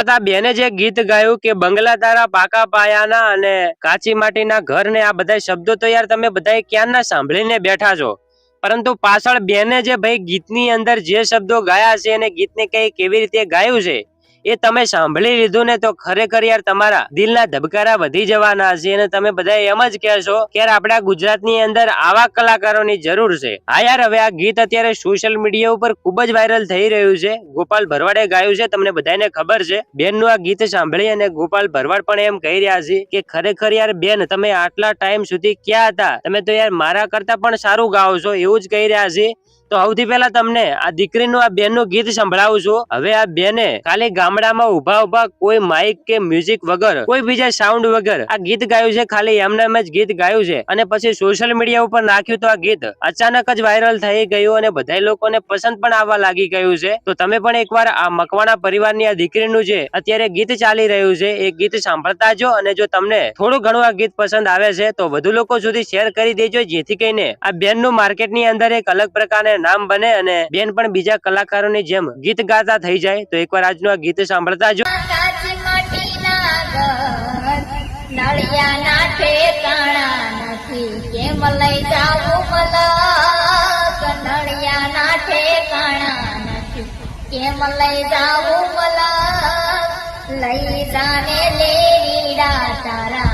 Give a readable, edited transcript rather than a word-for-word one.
તરત આ બેને જે ગીત ગાયું કે બંગલા તારા પાકા પાયાના અને કાચી માટીના ઘર ને આ બધા શબ્દો તો યાર તમે બધા ક્યારના સાંભળીને બેઠા છો, પરંતુ પાછળ બેને જે ભાઈ ગીતની અંદર જે શબ્દો ગાયા છે અને ગીતને કઈ કેવી રીતે ગાયું છે એ તમે સાંભળી લીધું ને તો ખરેખર યાર તમારા દિલના ધબકારા વધી જવાના છે અને તમે બધા એમ જ કહેશો કે યાર આપણા ગુજરાતની અંદર આવા કલાકારોની જરૂર છે। હા યાર, હવે આ ગીત અત્યારે સોશિયલ મીડિયા ઉપર ખૂબ જ વાયરલ થઈ રહ્યું છે। ગોપાલ ભરવાડે ગાયું છે, તમને બધાને ખબર છે। બેનનું આ ગીત સાંભળી અને ગોપાલ ભરવાડ પણ એમ કહી રહ્યા છે કે ખરેખર યાર બેન તમે આટલા ટાઈમ સુધી ક્યાં હતા, તમે તો યાર મારા કરતા પણ સારું ગાઓ છો, એવું જ કહી રહ્યા છે। તો સૌથી પહેલા તમને આ દીકરીનું આ બેનનું ગીત સંભળાવું છું। હવે આ બેને ખાલી ગામડામાં ઉભા કોઈ માઇક કે મ્યુઝિક વગર, કોઈ બીજા સાઉન્ડ વગર આ ગીત ગાયું છે, ખાલી એમને એમ જ ગીત ગાયું છે અને પછી સોશિયલ મીડિયા ઉપર નાખ્યું તો આ ગીત અચાનક જ વાયરલ થઈ ગયું અને બધા લોકોને પસંદ પણ આવવા લાગી ગયું છે। તો તમે પણ એકવાર આ મકવાણા પરિવારની આ દીકરીનું જે અત્યારે ગીત ચાલી રહ્યું છે એ ગીત સાંભળતા જો, અને જો તમને થોડું ઘણું આ ગીત પસંદ આવે છે તો વધુ લોકો સુધી શેર કરી દેજો, જેથી કરીને આ બેનનું માર્કેટની અંદર એક અલગ પ્રકારે નામ બને અને બેન પણ બીજા કલાકારોની જેમ ગીત ગાતા થઈ જાય। તો એકવાર આજનું આ ગીત સાંભળતા જો। નળિયાના ઠેકાણા નથી, કેમ લઈ જાવું મલક? નળિયાના ઠેકાણા નથી, કેમ લઈ જાવું મલક? લઈ જાને લેરીડા તારા